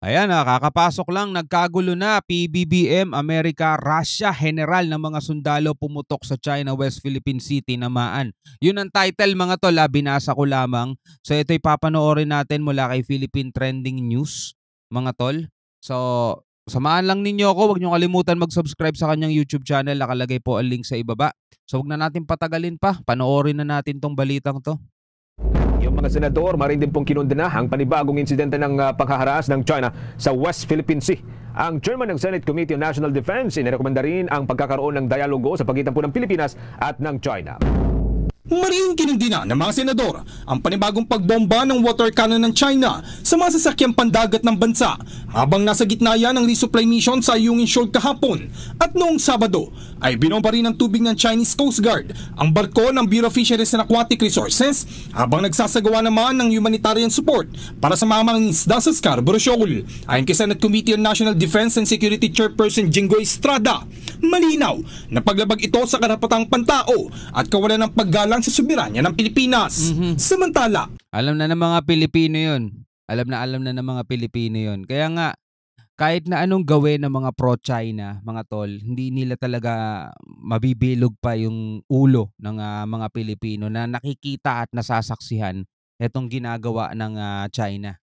Ayan, kakapasok lang, nagkagulo na. PBBM, Amerika, Russia, general ng mga sundalo pumutok sa China West Philippine Sea, tinamaan. Yun ang title mga tol, binasa ko lamang. So ito'y papanoorin natin mula kay Philippine Trending News mga tol. So samahan lang ninyo ako, huwag nyo kalimutan mag-subscribe sa kanyang YouTube channel, nakalagay po ang link sa ibaba. So huwag na natin patagalin pa, panoorin na natin tong balitang to. Yung mga senador, maring din pong kinundena ang panibagong insidente ng paghaharas ng China sa West Philippine Sea. Ang chairman ng Senate Committee on National Defense inirekomenda rin ang pagkakaroon ng dialogo sa pagitan po ng Pilipinas at ng China. Mariing kinundina ng mga senador ang panibagong pagbomba ng water cannon ng China sa mga sasakyang pandagat ng bansa habang nasa gitna yan ng resupply mission sa Ayungin Shoal kahapon. At noong Sabado ay binomba rin ng tubig ng Chinese Coast Guard ang barko ng Bureau of Fisheries and Aquatic Resources habang nagsasagawa naman ng humanitarian support para sa mga mangingisda sa Scarborough Shoal. Ayon kay Senate Committee on National Defense and Security Chairperson Jinggoy Estrada, malinaw na paglabag ito sa karapatang pantao at kawalan ng paggalang sa soberanya ng Pilipinas. Samantala, alam na ng mga Pilipino yun. Alam na ng mga Pilipino yun. Kaya nga, kahit na anong gawin ng mga pro-China, mga tol, hindi nila talaga mabibilog pa yung ulo ng mga Pilipino na nakikita at nasasaksihan itong ginagawa ng China.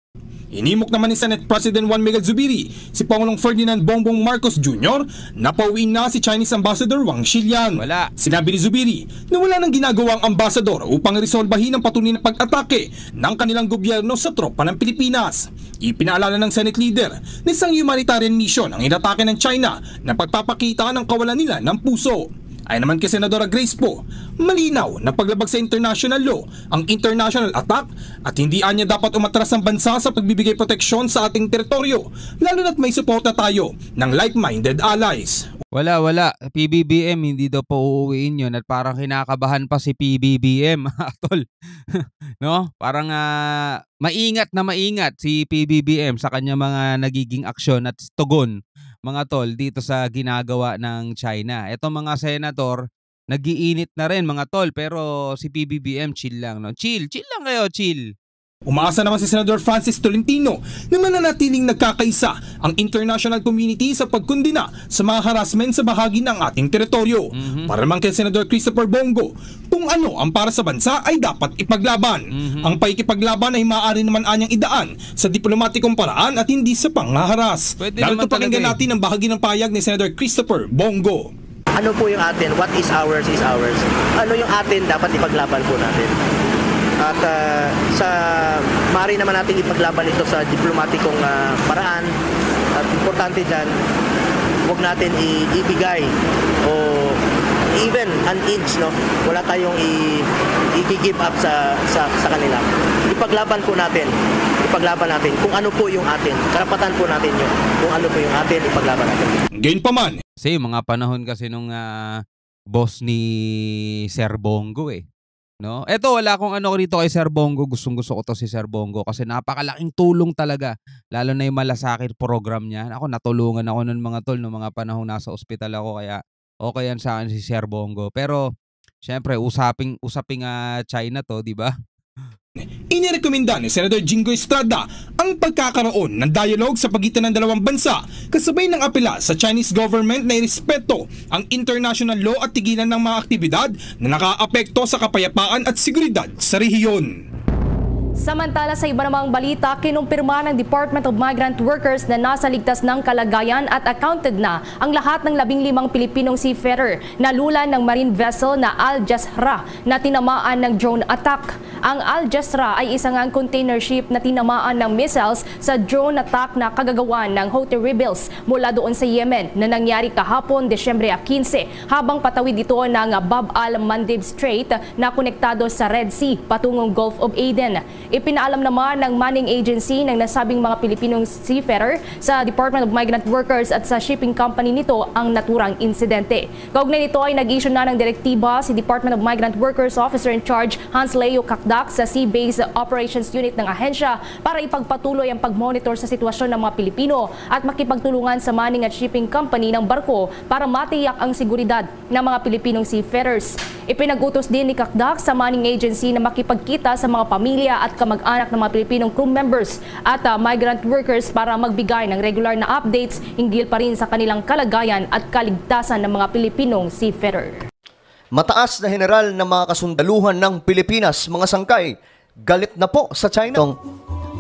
Inimok naman ni Senate President Juan Miguel Zubiri si Pangulong Ferdinand Bongbong Marcos Jr. na pauwiin na si Chinese Ambassador Wang Xiliang. Wala. Sinabi ni Zubiri na wala nang ginagawang ambassador upang resolbahin ang patuloy na pag-atake ng kanilang gobyerno sa tropa ng Pilipinas. Ipinaalala ng Senate leader na isang humanitarian mission ang inatake ng China na pagpapakita ng kawalan nila ng puso. Ay naman kay Senadora Grace po, malinaw na paglabag sa international law ang international attack at hindi anya dapat umatras ang bansa sa pagbibigay proteksyon sa ating teritoryo, lalo na't may suporta tayo ng like-minded allies. Wala. PBBM, hindi daw po uuwiin yun at parang kinakabahan pa si PBBM, tol. No? Parang maingat si PBBM sa kanya mga nagiging aksyon at tugon, mga tol, dito sa ginagawa ng China. Etong mga senator, nagiinit na rin mga tol, pero si PBBM chill lang. No? Chill lang kayo, chill. Umaasa naman si Senador Francis Tolentino na mananatiling nagkakaisa ang international community sa pagkundina sa mga harassment sa bahagi ng ating teritoryo. Para naman kay Senador Christopher Bongo, kung ano ang para sa bansa ay dapat ipaglaban. Ang paikipaglaban ay maaari naman anyang idaan sa diplomatikong paraan at hindi sa panghaharas. Lalo pakinggan natin ang bahagi ng payag ni Senador Christopher Bongo. Ano po yung atin? What is ours is ours. Ano yung atin dapat ipaglaban po natin? At maaari naman natin ipaglaban ito sa diplomatikong paraan. At importante dyan, huwag natin ibigay o even an inch, no? Wala tayong i-give up sa kanila. Ipaglaban natin kung ano po yung atin. Karapatan po natin yun. Kung ano po yung atin, ipaglaban natin. Gayunpaman, kasi mga panahon kasi nung boss ni Sir Bongo no? Eto, wala akong ano rito kay Sir Bongo. Gustong-gusto ko to si Sir Bongo kasi napakalaking tulong talaga. Lalo na yung malasakit program niya. Ako, natulungan ako nun mga tol, nung mga panahon nasa ospital ako. Kaya okay yan sa akin si Sir Bongo. Pero, syempre, usaping China to, di ba? Inirekomenda ni Senator Jinggoy Estrada ang pagkakaroon ng dialogue sa pagitan ng dalawang bansa kasabay ng apela sa Chinese government na irespeto ang international law at tigilan ng mga aktibidad na nakaapekto sa kapayapaan at seguridad sa rehiyon. Samantala sa iba namang balita, kinumpirma ng Department of Migrant Workers na nasa ligtas ng kalagayan at accounted na ang lahat ng 15 Pilipinong seafarer na lulan ng marine vessel na Al Jasra na tinamaan ng drone attack. Ang Al Jasra ay isang container ship na tinamaan ng missiles sa drone attack na kagagawa ng Houthi rebels mula doon sa Yemen na nangyari kahapon Desyembre 15 habang patawid ito ng Bab al-Mandeb Strait na konektado sa Red Sea patungong Gulf of Aden. Ipinaalam naman ng manning agency ng nasabing mga Pilipinong seafarer sa Department of Migrant Workers at sa shipping company nito ang naturang insidente. Kaugnay nito ay nag-issue na ng direktiba si Department of Migrant Workers Officer in Charge Hans Leo Kakdak sa Sea Base Operations Unit ng ahensya para ipagpatuloy ang pag-monitor sa sitwasyon ng mga Pilipino at makipagtulungan sa manning at shipping company ng barko para matiyak ang seguridad ng mga Pilipinong seafarers. Ipinag-utos din ni Kakdak sa manning agency na makipagkita sa mga pamilya at kamag-anak ng mga Pilipinong crew members at migrant workers para magbigay ng regular na updates hinggil pa rin sa kanilang kalagayan at kaligtasan ng mga Pilipinong seafarer. Mataas na general ng mga kasundaluhan ng Pilipinas, mga sangkay, galit na po sa China. Itong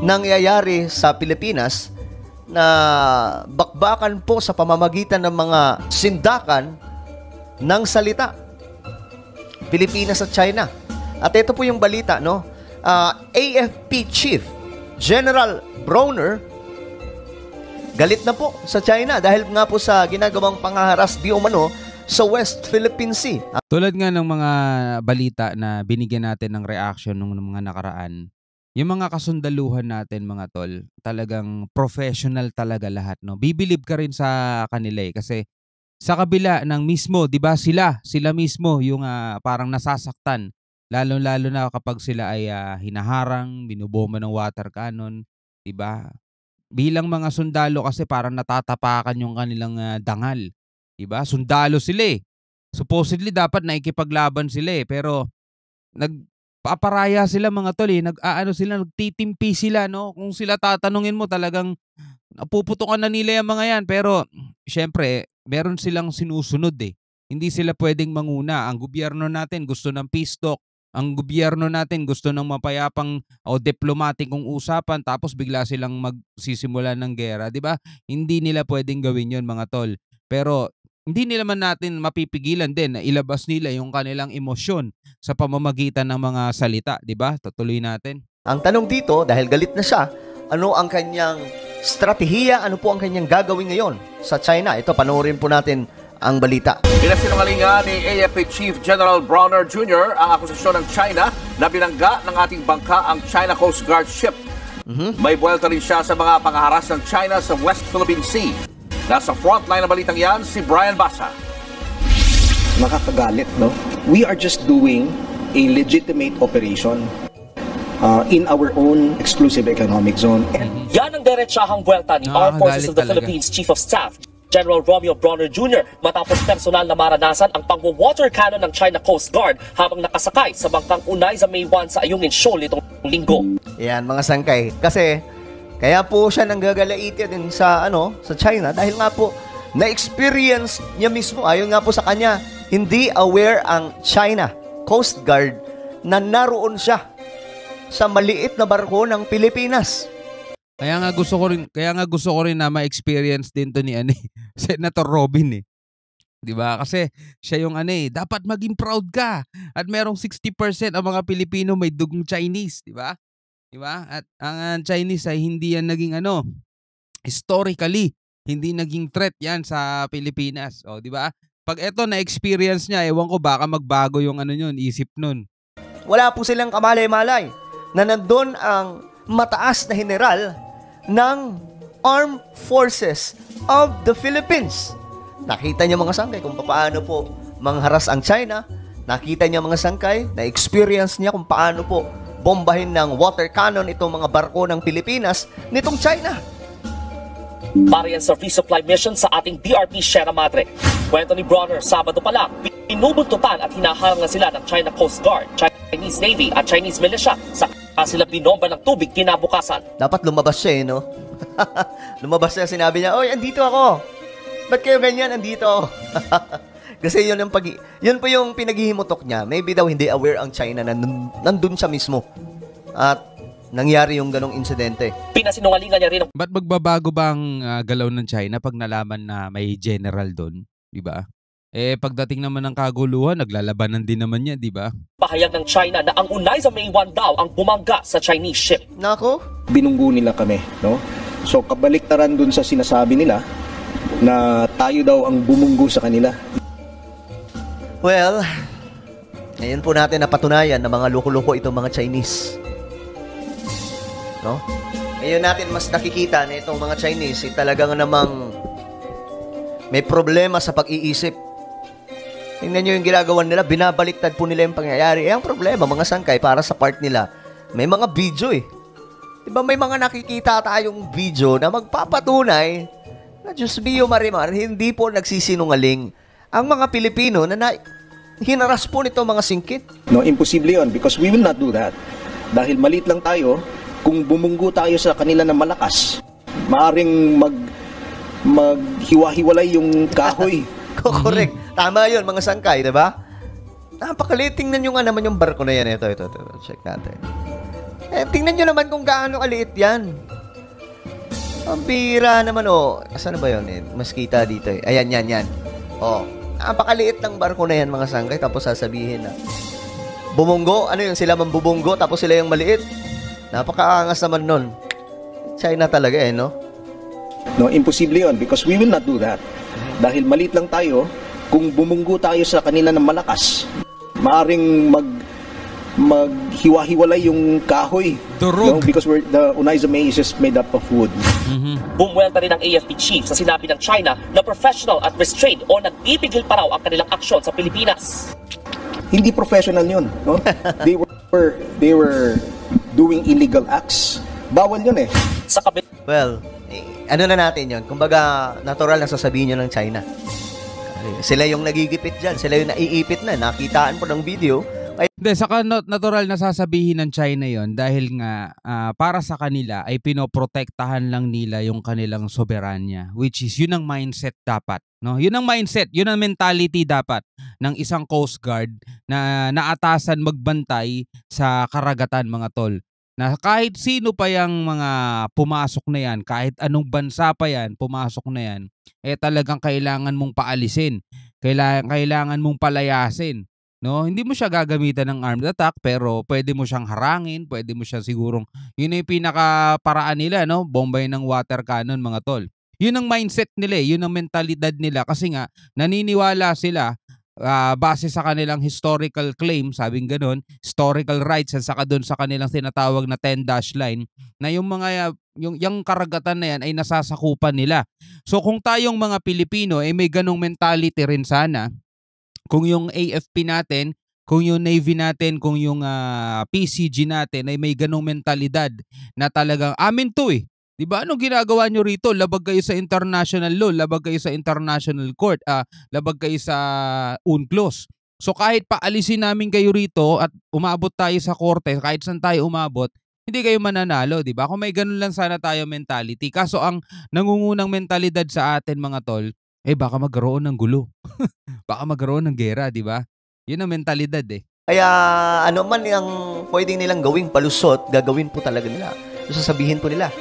nangyayari sa Pilipinas na bakbakan po sa pamamagitan ng mga sindakan ng salita. Pilipinas at China. At ito po yung balita, no? AFP Chief General Browner galit na po sa China dahil nga po sa ginagawang panghaharas di umano sa West Philippine Sea. Tulad nga ng mga balita na binigyan natin ng reaction ng mga nakaraan, yung mga kasundaluhan natin mga tol, talagang professional talaga lahat, no? Bibilib ka rin sa kanila kasi sa kabila ng mismo, 'di ba, sila mismo yung parang nasasaktan, lalo na kapag sila ay hinaharang, binubomba ng water cannon, 'di ba? Bilang mga sundalo kasi parang natatapakan yung kanilang dangal. Diba? Sundalo sila eh. Supposedly dapat naikipaglaban sila eh. Pero nagpaparaya sila mga tol eh. Nagtitimpi sila, no? Kung sila tatanungin mo talagang napuputukan na nila yung mga yan. Pero syempre, meron silang sinusunod eh. Hindi sila pwedeng manguna. Ang gobyerno natin gusto ng peace talk. Ang gobyerno natin gusto ng mapayapang o diplomatikong usapan tapos bigla silang magsisimula ng gera. Diba? Hindi nila pwedeng gawin yun mga tol. Pero hindi nila man natin mapipigilan din na ilabas nila yung kanilang emosyon sa pamamagitan ng mga salita, di ba? Tutuloy natin. Ang tanong dito, dahil galit na siya, ano ang kanyang strategiya, ano po ang kanyang gagawin ngayon sa China? Ito, panoorin po natin ang balita. Pinasinungalingan ni AFP Chief General Browner Jr. ang akusasyon ng China na binangga ng ating bangka ang China Coast Guard ship. May buwelta rin siya sa mga pangharas ng China sa West Philippine Sea. Nasa frontline ng balitang yan, si Brian Basa. Makakagalit, no? We are just doing a legitimate operation in our own exclusive economic zone. Yan ang diretsahang buwelta ni Armed Forces of the Philippines Chief of Staff, General Romeo Browner Jr. matapos personal na maranasan ang pang-water cannon ng China Coast Guard habang nakasakay sa bangkang Unay sa May 1 sa Ayungin Shoal nitong linggo. Yan, mga sangkay. Kasi kaya po siya nanggagalaiti din sa China dahil nga po na-experience niya mismo, ayon nga po sa kanya, hindi aware ang China Coast Guard na naroon siya sa maliit na barko ng Pilipinas. Kaya nga gusto ko rin na ma-experience din to ni Senator Robin eh. 'Di ba? Kasi siya yung dapat maging proud ka. At merong 60% ang mga Pilipino may dugong Chinese, 'di ba? Diba? At ang Chinese ay hindi yan naging historically, hindi naging threat yan sa Pilipinas. O, di ba? Pag eto na-experience niya, ewan ko baka magbago yung isip nun. Wala po silang kamalay-malay na nandun ang mataas na general ng Armed Forces of the Philippines. Nakita niya mga sangkay kung paano po mangharas ang China. Nakita niya mga sangkay, na-experience niya kung paano po bombahin ng water cannon itong mga barko ng Pilipinas nitong China. Para yan sa resupply mission sa ating DRP Sierra Madre. Kwento ni Browner, Sabado pa lang, pinubuntutan at hinaharang na sila ng China Coast Guard, Chinese Navy at Chinese Militia sa sila binomba ng tubig kinabukasan. Dapat lumabas siya no? Lumabas siya, sinabi niya, "Oy, andito ako. Ba't kayo ganyan? Andito ako." Kasi yun po yung pinaghihimutok niya. Maybe daw hindi aware ang China na nandun siya mismo. At nangyari yung ganong insidente. Pinasinungalingan niya rin. Ba't magbabago bang galaw ng China pag nalaman na may general doon? Diba? Pagdating naman ng kaguluhan, naglalabanan din naman niya, diba? Pahayag ng China na ang Unay sa May 1 daw ang bumangga sa Chinese ship. Nako? Binunggo nila kami, no? So kabaliktaran dun sa sinasabi nila na tayo daw ang bumunggo sa kanila. Well, ngayon po natin napatunayan na mga loko-loko itong mga Chinese. No? Ngayon natin mas nakikita na itong mga Chinese talagang namang may problema sa pag-iisip. Tingnan nyo yung ginagawa nila, binabaliktad po nila yung pangyayari. Ang problema, mga sangkay, para sa part nila, may mga video eh. Diba may mga nakikita tayong video na magpapatunay na Diyos mio marimar, hindi po nagsisinungaling ang mga Pilipino na hinaras po nito mga singkit. No, imposible yun because we will not do that. Dahil maliit lang tayo, kung bumunggo tayo sa kanila na malakas, maaring maghiwa-hiwalay yung kahoy. Correct. Tama yun, mga sangkay, di ba? Napakaliit. Tingnan nyo nga naman yung barko na yan. Ito. Check natin. Tingnan nyo naman kung gaano kaliit yan. Ang bira naman, Saan ba yun? Mas kita dito eh. Ayan, yan. Napakaliit ng barko na yan, mga sangkay. Tapos sasabihin na, bumunggo? Ano yun? Sila mambubunggo, tapos sila yung maliit. Napakaangas naman nun. China talaga no? No, imposible yun because we will not do that. Dahil maliit lang tayo, kung bumunggo tayo sa kanila ng malakas, maaring maghiwa-hiwalay yung kahoy. Durog. No, because the Unaiza May is just made up of wood. Bumuelta rin ang AFP chief sa sinabi ng China na professional at restrained o nagbibigil pa raw ang kanilang aksyon sa Pilipinas. Hindi professional yun. No? They were doing illegal acts. Bawal yun eh. Sa kabila Well, ano na natin yun? Kumbaga, natural na sasabihin nyo ng China. Sila yung nagigipit dyan. Sila yung naiipit na. Nakitaan po ng video. Hindi, saka natural na sasabihin ng China yon dahil nga para sa kanila ay pinoprotektahan lang nila yung kanilang soberanya, which is yun ang mindset dapat. No? Yun ang mindset, yun ang mentality dapat ng isang Coast Guard na naatasan magbantay sa karagatan, mga tol. Na kahit sino pa yung mga pumasok na yan, kahit anong bansa pa yan, pumasok na yan, talagang kailangan mong paalisin. Kailangan mong palayasin. No, hindi mo siya gagamitan ng armed attack pero pwede mo siyang harangin, pwede mo siya sigurong yun yung pinakaparaan nila, no? Bombay ng water cannon, mga tol. Yun ang mindset nila, yun ang mentalidad nila kasi nga naniniwala sila base sa kanilang historical claim, sabing ganun, historical rights at saka doon sa kanilang tinatawag na 10-dash line na yung mga yung karagatan na yan ay nasasakupan nila. So kung tayong mga Pilipino may ganung mentality rin sana, kung yung AFP natin, kung yung Navy natin, kung yung PCG natin ay may ganong mentalidad na talagang amin to eh. Diba? Anong ginagawa nyo rito? Labag kayo sa international law, labag kayo sa international court, labag kayo sa UNCLOS. So kahit paalisin namin kayo rito at umabot tayo sa korte, kahit saan tayo umabot, hindi kayo mananalo, diba? Kung may ganun lang sana tayo mentality. Kaso ang nangungunang mentalidad sa atin, mga tol, baka magkaroon ng gulo. Baka magkaroon ng gera, di ba? Yun ang mentalidad eh. Kaya ano man ang pwedeng nilang gawing palusot, gagawin po talaga nila. So, sasabihin po nila.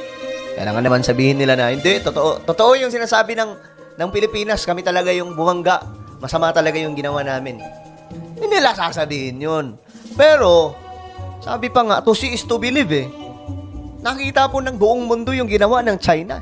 Kaya nga naman sabihin nila na, hindi, totoo yung sinasabi ng Pilipinas, kami talaga yung bumangga. Masama talaga yung ginawa namin. Hindi nila sasabihin yun. Pero, sabi pa nga, to see is to believe eh. Nakita po ng buong mundo yung ginawa ng China.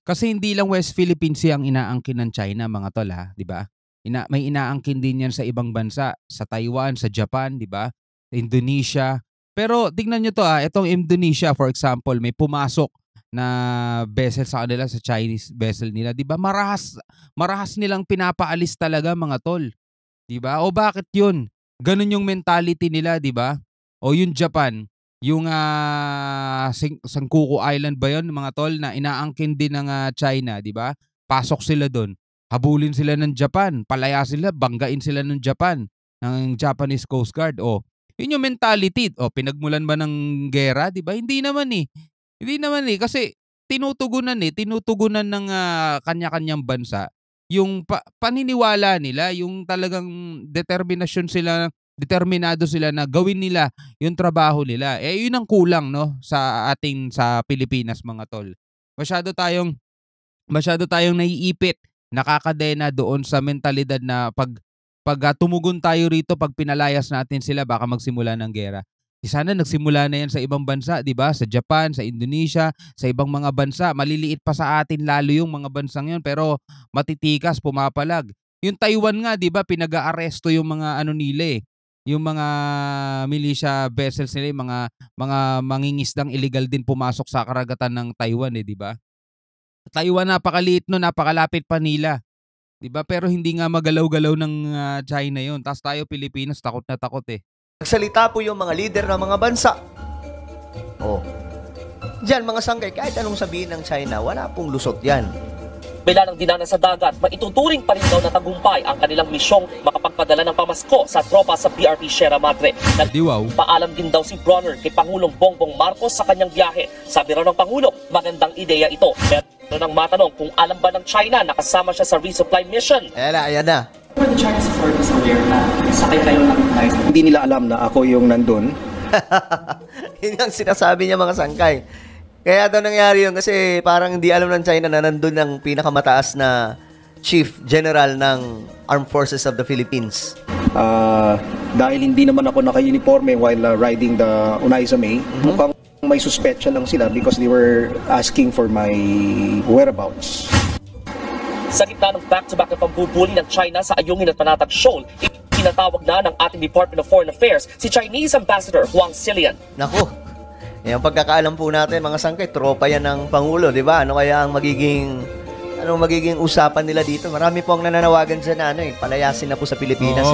Kasi hindi lang West Philippine Sea ang inaangkin ng China, mga tol, di ba? May inaangkin din yan sa ibang bansa, sa Taiwan, sa Japan, di ba? Indonesia. Pero tingnan nyo to, itong Indonesia, for example, may pumasok na vessel sa kanila, sa Chinese vessel nila, di ba? Marahas nilang pinapaalis talaga, mga tol. Di ba? O bakit yun? Ganun yung mentality nila, di ba? O yung Japan, yung Senkaku Island ba yun, mga tol, na inaangkin din ng China, di ba? Pasok sila doon. Habulin sila ng Japan, palaya sila, banggain sila ng Japan, ng Japanese Coast Guard. Yun yung mentality. Pinagmulan ba ng gera, di ba? Hindi naman eh, kasi tinutugunan ng kanya-kanyang bansa yung paniniwala nila, yung talagang determinado sila na gawin nila yung trabaho nila. Yun ang kulang, no, sa Pilipinas, mga tol. Masyado tayong naiipit, nakakadena doon sa mentalidad na pag tumugon tayo rito, pag pinalayas natin sila, baka magsimula ng gera. Sana nagsimula na yan sa ibang bansa, di ba? Sa Japan, sa Indonesia, sa ibang mga bansa. Maliliit pa sa atin lalo yung mga bansang yun, pero matitikas, pumapalag. Yung Taiwan nga, di ba, pinag-aaresto yung mga nila eh. Yung mga militia vessels nila, yung mga mangingisdang illegal din pumasok sa karagatan ng Taiwan eh, di ba? Taiwan napakaliit no, napakalapit pa nila. 'Di ba? Pero hindi nga magalaw-galaw ng China 'yon. Tapos tayo Pilipinas takot na takot eh. Nagsalita po yung mga leader ng mga bansa. Diyan mga sangkay, kahit anong sabihin ng China, wala pong lusot yan. Bila ng dinana sa dagat, maituturing pa rin daw na tagumpay ang kanilang misyong makapagpadala ng pamasko sa tropa sa PRP Sierra Madre. Wow. Paalam din daw si Bronner kay Pangulong Bongbong Marcos sa kanyang biyahe. Sabi raw ng Pangulo, magandang ideya ito. Pero nang matanong kung alam ba ng China na kasama siya sa resupply mission. Ayan na. For the Chinese authorities aware na sakay kayo ng flight? Hindi nila alam na ako yung nandun. Yun ang sinasabi niya mga sangkay. Kaya daw nangyari yun kasi parang hindi alam ng China na nandun ang pinakamataas na Chief General ng Armed Forces of the Philippines. Dahil hindi naman ako naka-uniforme while riding the Unaiza May, mukhang may suspetsya lang sila because they were asking for my whereabouts. Sa gitna ng back-to-back na pambubuli ng China sa Ayungin at Panatag Shoal, pinatawag na ng ating Department of Foreign Affairs si Chinese Ambassador Huang Xilian. Naku, yung pagkakaalam po natin mga sangkay, tropa yan ng Pangulo, di ba? Ano kaya ang anong magiging usapan nila dito? Marami po ang nananawagan dyan na palayasin na po sa Pilipinas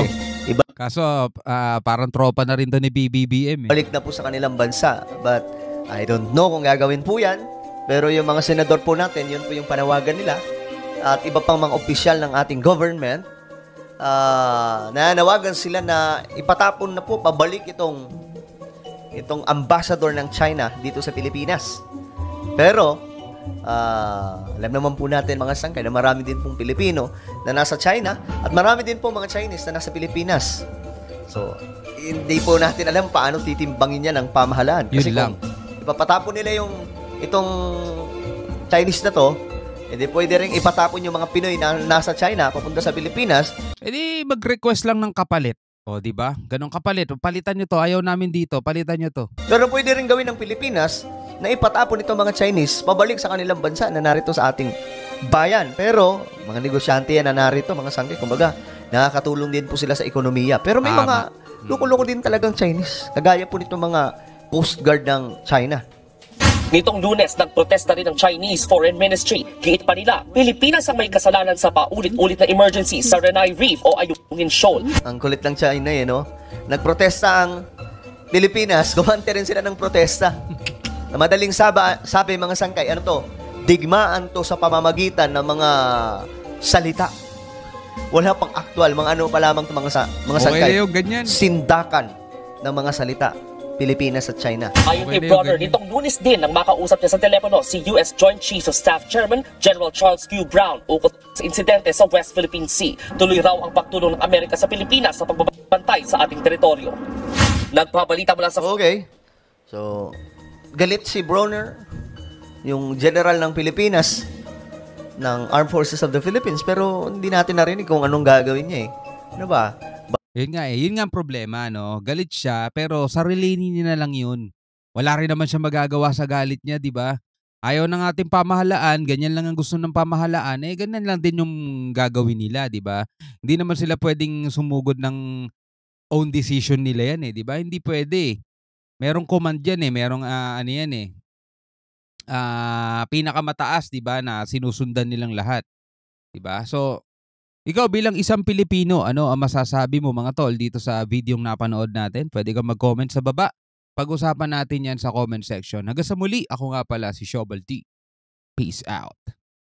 Iba, Kaso parang tropa na rin to ni PBBM. balik na po sa kanilang bansa. But I don't know kung gagawin po yan. Pero yung mga senador po natin, yun po yung panawagan nila. At iba pang mga opisyal ng ating government, nananawagan sila na ipatapon na po, pabalik itong ambassador ng China dito sa Pilipinas. Pero, alam naman po natin mga sangkay na marami din pong Pilipino na nasa China at marami din po mga Chinese na nasa Pilipinas. So, hindi po natin alam paano titimbangin yan ng pamahalaan. Kasi lang. kung ipapatapon nila itong Chinese na to, hindi pwede rin ipatapon yung mga Pinoy na nasa China papunta sa Pilipinas. Di mag-request lang ng kapalit. O, di ba? Ganong kapalit. Palitan nyo to. Ayaw namin dito. Palitan nyo to. Pero pwede rin gawin ng Pilipinas na ipatapon itong mga Chinese pabalik sa kanilang bansa na narito sa ating bayan. Pero, mga negosyante yan na narito, mga sangkay, kumbaga, nakakatulong din po sila sa ekonomiya. Pero may mga loko-loko din talagang Chinese. Kagaya po nitong mga Coast Guard ng China. Nitong Lunes, nagprotesta rin ng Chinese Foreign Ministry. Giit pa nila, Pilipinas ang may kasalanan sa paulit-ulit na emergency sa Renai Reef o Ayungin Shoal. Ang kulit ng China no? Nagprotesta ang Pilipinas, gumante rin sila ng protesta. Na madaling sabi mga sangkay, ano to? Digmaan to sa pamamagitan ng mga salita. Wala pang aktual, mga ano pa lamang mga sangkay. Okay, ganyan. Sindakan ng mga salita. Pilipinas at China. Ayon kay Bronner, nitong Lunes din nang makausap niya sa telepono si U.S. Joint Chiefs of Staff Chairman General Charles Q. Brown ukol sa insidente sa West Philippine Sea. Tuloy raw ang pagtulong ng Amerika sa Pilipinas sa pagbabantay sa ating teritoryo. Nagpabalita mula sa... Okay. So, galit si Bronner, yung general ng Pilipinas, ng Armed Forces of the Philippines, pero hindi natin narinig kung anong gagawin niya Ano ba? Yun nga ang problema, no? Galit siya, pero sarili niya na lang yun. Wala rin naman siya magagawa sa galit niya, di ba? Ayaw ng ating pamahalaan, ganyan lang ang gusto ng pamahalaan, ganyan lang din yung gagawin nila, di ba? Hindi naman sila pwedeng sumugod ng own decision nila yan, di ba? Hindi pwede. Merong command yan, merong pinakamataas, di ba, na sinusundan nilang lahat. Di ba? So, ikaw bilang isang Pilipino, ano ang masasabi mo mga tol dito sa videong napanood natin? Pwede kang mag-comment sa baba. Pag-usapan natin yan sa comment section. Hanggang sa muli, ako nga pala si Shobal T. Peace out.